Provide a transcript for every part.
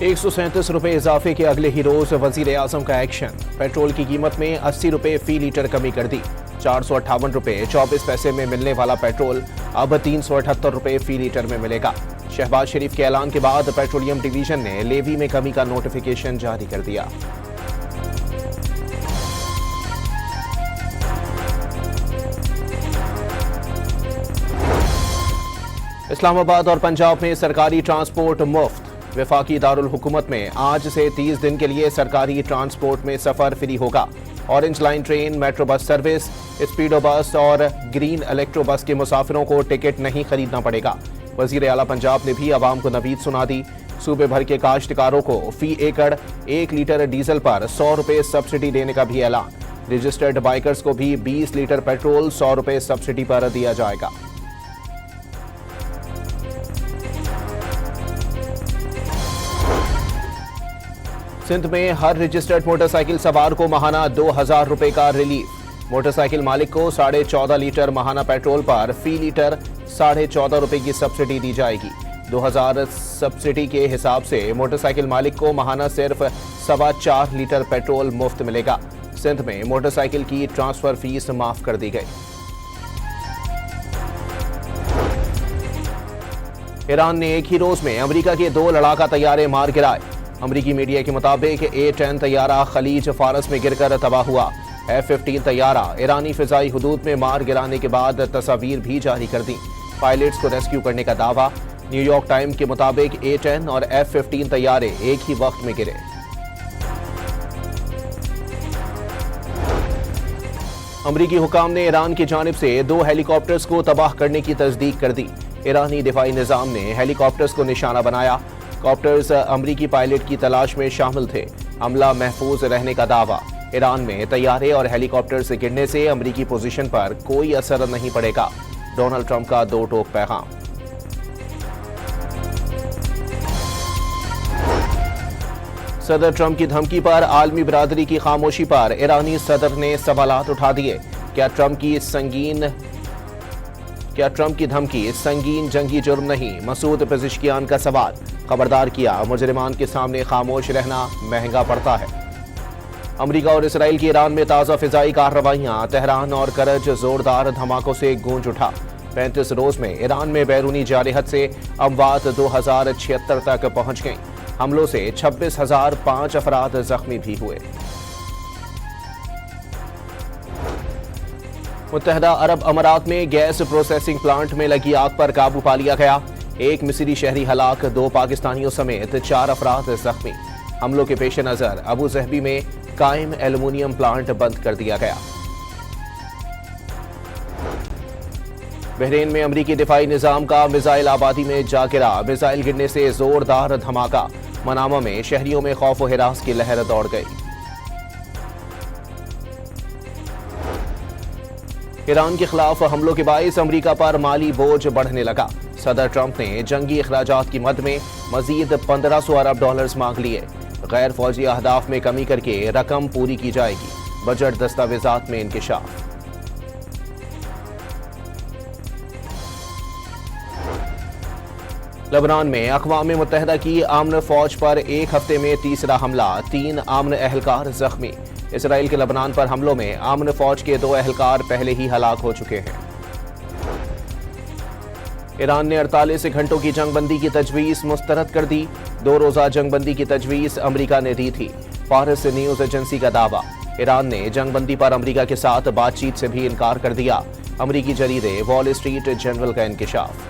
137 इजाफे के अगले ही रोज वजीर आजम का एक्शन। पेट्रोल की कीमत में 80 रुपए फी लीटर कमी कर दी। 458 रुपए 24 पैसे में मिलने वाला पेट्रोल अब 378 रुपए फी लीटर में मिलेगा। शहबाज शरीफ के ऐलान के बाद पेट्रोलियम डिवीजन ने लेवी में कमी का नोटिफिकेशन जारी कर दिया। इस्लामाबाद और पंजाब में सरकारी ट्रांसपोर्ट मुफ्त। वफाकी दारुल हुकूमत में आज से 30 दिन के लिए सरकारी ट्रांसपोर्ट में सफर फ्री होगा। Orange line train, metro bus service, Speedo bus और ग्रीन इलेक्ट्रो बस के मुसाफिरों को टिकट नहीं खरीदना पड़ेगा। वजीर आला पंजाब ने भी आवाम को नवीद सुना दी। सूबे भर के काश्तकारों को फी एकड़ 1 लीटर डीजल पर 100 रुपए सब्सिडी देने का भी ऐलान। रजिस्टर्ड बाइकर्स को भी 20 लीटर पेट्रोल 100 रुपए सब्सिडी पर दिया जाएगा। सिंध में हर रजिस्टर्ड मोटरसाइकिल सवार को माहाना 2000 रुपए का रिलीफ। मोटरसाइकिल मालिक को 14.5 लीटर माहाना पेट्रोल पर फी लीटर 14.5 रुपए की सब्सिडी दी जाएगी। 2000 सब्सिडी के हिसाब से मोटरसाइकिल मालिक को माहाना सिर्फ 4.25 लीटर पेट्रोल मुफ्त मिलेगा। सिंध में मोटरसाइकिल की ट्रांसफर फीस माफ कर दी गई। ईरान ने एक ही रोज में अमेरिका के 2 लड़ाका तैयारे मार गिराए। अमरीकी मीडिया के मुताबिक A-10 तैयारा खलीज फारस में गिरकर तबाह हुआ। F-15 तैयारा ईरानी फिजाई हुदूद में मार गिराने के बाद तस्वीर भी जारी कर दी। पायलट्स को रेस्क्यू करने का दावा। न्यूयॉर्क टाइम के मुताबिक A-10 और F-15 तैयारे एक ही वक्त में गिरे। अमरीकी हुकाम ने ईरान की जानिब से 2 हेलीकॉप्टर्स को तबाह करने की तस्दीक कर दी। ईरानी दिफाई निजाम ने हेलीकॉप्टर्स को निशाना बनाया। कॉप्टर्स अमरीकी पायलट की तलाश में शामिल थे। हमला महफूज रहने का दावा। ईरान में तैयारे और हेलीकॉप्टर से गिरने से अमरीकी पोजीशन पर कोई असर नहीं पड़ेगा। डोनाल्ड ट्रंप का 2 टोक पैगाम। सदर ट्रंप की धमकी पर आलमी बिरादरी की खामोशी पर ईरानी सदर ने सवालात उठा दिए। क्या ट्रंप की धमकी संगीन जंगी जुर्म नहीं? मसूद पेजिशकियान का सवाल। खबरदार किया, मुजरिमान के सामने खामोश रहना महंगा पड़ता है। अमेरिका और इसराइल की ईरान में ताज़ा फिजाई कार्रवाइयां। तेहरान और करज जोरदार धमाकों से गूंज उठा। 35 रोज में ईरान में बैरूनी जारहत से अमवात 2076 तक पहुंच गईं। हमलों से 26,005 अफराद जख्मी भी हुए। मुत्तहदा अरब अमारात में गैस प्रोसेसिंग प्लांट में लगी आग पर काबू पा लिया गया। 1 मिस्री शहरी हलाक, 2 पाकिस्तानियों समेत 4 अफराद जख्मी। हमलों के पेश नजर अबू ज़हबी में कायम एल्युमिनियम प्लांट बंद कर दिया गया। बहरीन में अमरीकी दिफाई निजाम का मिसाइल आबादी में जा गिरा। मिसाइल गिरने से जोरदार धमाका। मनामा में शहरियों में खौफ व हिरास की लहर दौड़ गई। ईरान के खिलाफ हमलों के बाइस अमरीका पर माली बोझ बढ़ने लगा। सदर ट्रंप ने जंगी अखराजात की मद में मजीद 1500 अरब डॉलर्स मांग लिए। गैर फौजी अहदाफ में कमी करके रकम पूरी की जाएगी। बजट दस्तावेजात में इंकिशाफ। लेबनान में अक़वाम मुत्तहिदा की आमन फौज पर एक हफ्ते में तीसरा हमला। 3 आमन एहलकार जख्मी। इसराइल के लेबनान पर हमलों में आमन फौज के 2 एहलकार पहले ही हलाक हो चुके हैं। ईरान ने 48 घंटों की जंगबंदी की तजवीज़ मुस्तरद कर दी। 2 रोज़ा जंगबंदी की तजवीज़ अमरीका ने दी थी। फारस न्यूज़ एजेंसी का दावा। ईरान ने जंगबंदी पर अमरीका के साथ बातचीत से भी इनकार कर दिया। अमरीकी जरीदे वॉल स्ट्रीट जर्नल का इंकिशाफ।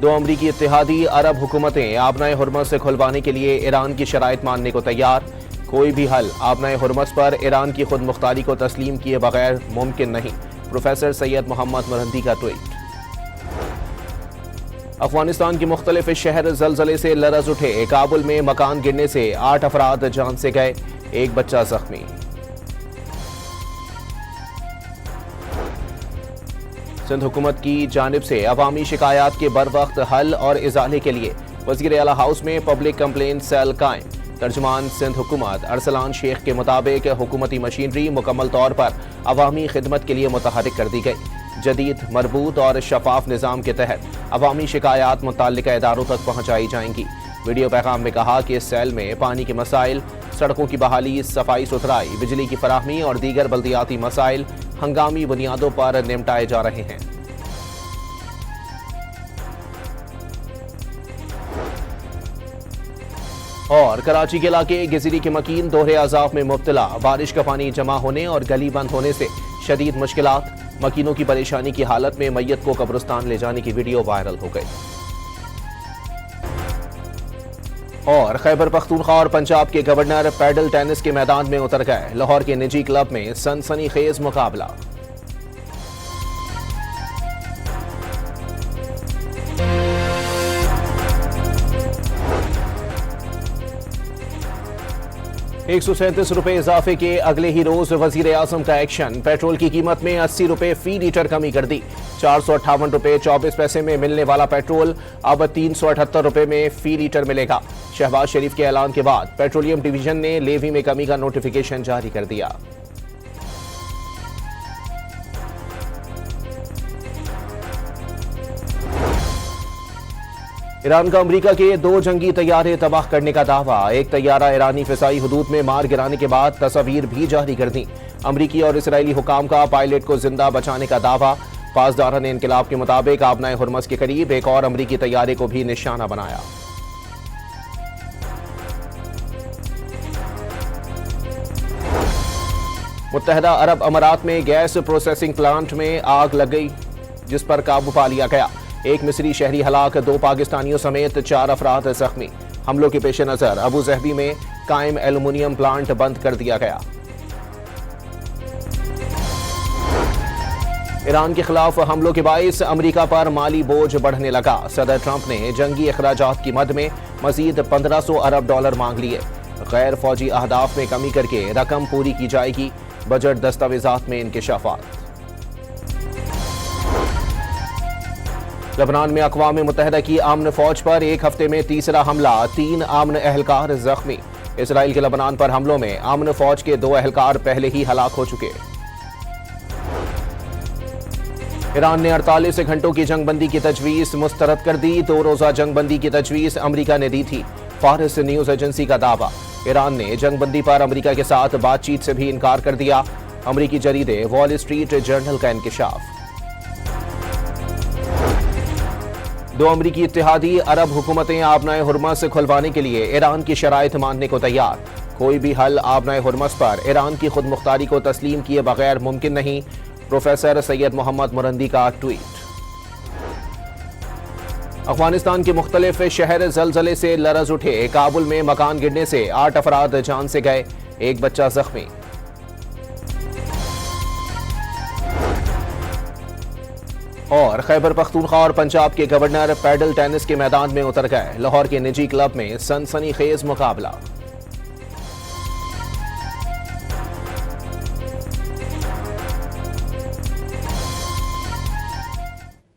2 अमरीकी इत्तेहादी अरब हुकूमतें आबनाए हुर्मस से खुलवाने के लिए ईरान की शराइत मानने को तैयार। कोई भी हल आबनाए हुर्मस पर ईरान की खुद मुख्तारी को तस्लीम किए बगैर मुमकिन नहीं। प्रोफेसर सैयद मोहम्मद मुरहंदी का ट्वीट। अफगानिस्तान के मुख्तलिफ शहर जलजले से लरज उठे। काबुल में मकान गिरने से 8 अफराद जान से गए, 1 बच्चा जख्मी। सिंध हुकूमत की जानिब से अवामी शिकायत के बर वक्त हल और इजाले के लिए वज़ीर आला हाउस में पब्लिक कंप्लेंट सेल कायम। तर्जुमान सिंध हुकूमत अरसलान शेख के मुताबिक हुकूमती मशीनरी मुकम्मल तौर पर अवामी खिदमत के लिए मुतहरिक कर दी गई। जदीद, मरबूत और शफाफ निज़ाम के तहत अवामी शिकायत मुतल्लिका इदारों तक पहुँचाई जाएंगी। वीडियो पैगाम में कहा कि इस सेल में पानी के मसाइल, सड़कों की बहाली, सफाई सुथराई, बिजली की फराहमी और दीगर बल्दियाती मसाइल हंगामी बुनियादों पर निपटाए जा रहे हैं। और कराची के इलाके गिजरी के मकीन दोहरे अजाब में मुब्तला, बारिश का पानी जमा होने और गली बंद होने से शदीद मुश्किलात। मकीनों की परेशानी की हालत में मैयत को कब्रिस्तान ले जाने की वीडियो वायरल हो गई। और खैबर पख्तूनख्वा और पंजाब के गवर्नर पैडल टेनिस के मैदान में उतर गए। लाहौर के निजी क्लब में सनसनीखेज मुकाबला। ₹137 इजाफे के अगले ही रोज वजीर आजम का एक्शन। पेट्रोल की कीमत में ₹80 फी लीटर कमी कर दी। ₹458.24 में मिलने वाला पेट्रोल अब ₹378 में फी लीटर मिलेगा। शहबाज शरीफ के ऐलान के बाद पेट्रोलियम डिवीजन ने लेवी में कमी का नोटिफिकेशन जारी कर दिया। ईरान का अमेरिका के 2 जंगी तैयारे तबाह करने का दावा। एक तैयारा ईरानी फिजाई हुदूद में मार गिराने के बाद तस्वीर भी जारी कर दी। अमरीकी और इसराइली हुकाम का पायलट को जिंदा बचाने का दावा। पासदारान इनकलाब के मुताबिक आबनाए हुर्मस के करीब एक और अमरीकी तैयारे को भी निशाना बनाया। मुत्तहदा अरब अमारात में गैस प्रोसेसिंग प्लांट में आग लग गई, जिस पर काबू पा लिया गया। एक मिस्री शहरी हलाक, 2 पाकिस्तानियों समेत 4 अफराद जख्मी। हमलों के पेश नजर अबू ज़हबी में कायम एल्युमिनियम प्लांट बंद कर दिया गया। ईरान के खिलाफ हमलों के बाइस अमरीका पर माली बोझ बढ़ने लगा। सदर ट्रंप ने जंगी अखराजात की मद में मजीद $1500 अरब मांग लिए। गैर फौजी अहदाफ में कमी करके रकम पूरी की जाएगी। बजट दस्तावेजात में इंकशाफात। लेबनान में अक़वाम मुत्तहिदा की आमन फौज पर एक हफ्ते में तीसरा हमला, 3 आमन एहलकार जख्मी। इसराइल के लेबनान पर हमलों में आमन फौज के 2 एहलकार पहले ही हलाक हो चुके। ईरान ने 48 घंटों की जंगबंदी की तजवीज़ मुस्तरद कर दी। 2 रोज़ा जंगबंदी की तजवीज़ अमरीका ने दी थी। फारिस न्यूज़ एजेंसी का दावा। ईरान ने जंगबंदी पर अमरीका के साथ बातचीत से भी इनकार कर दिया। अमरीकी जरीदे वॉल स्ट्रीट जर्नल का इंकशाफ। 2 अमरीकी इत्तेहादी अरब हुकूमतें आबनाए हुर्मस खुलवाने के लिए ईरान की शराइत मानने को तैयार। कोई भी हल आबनाए हुर्मस पर ईरान की खुद मुख्तारी को तस्लीम किए बगैर मुमकिन नहीं। प्रोफेसर सैयद मोहम्मद मुरंदी का ट्वीट। अफगानिस्तान के मुख्तलिफ शहर जलजले से लरज उठे। काबुल में मकान गिरने से 8 अफराद जान से गए, एक बच्चा जख्मी। और खैबर पख्तूनख्वा और पंजाब के गवर्नर पैडल टेनिस के मैदान में उतर गए। लाहौर के निजी क्लब में सनसनीखेज मुकाबला।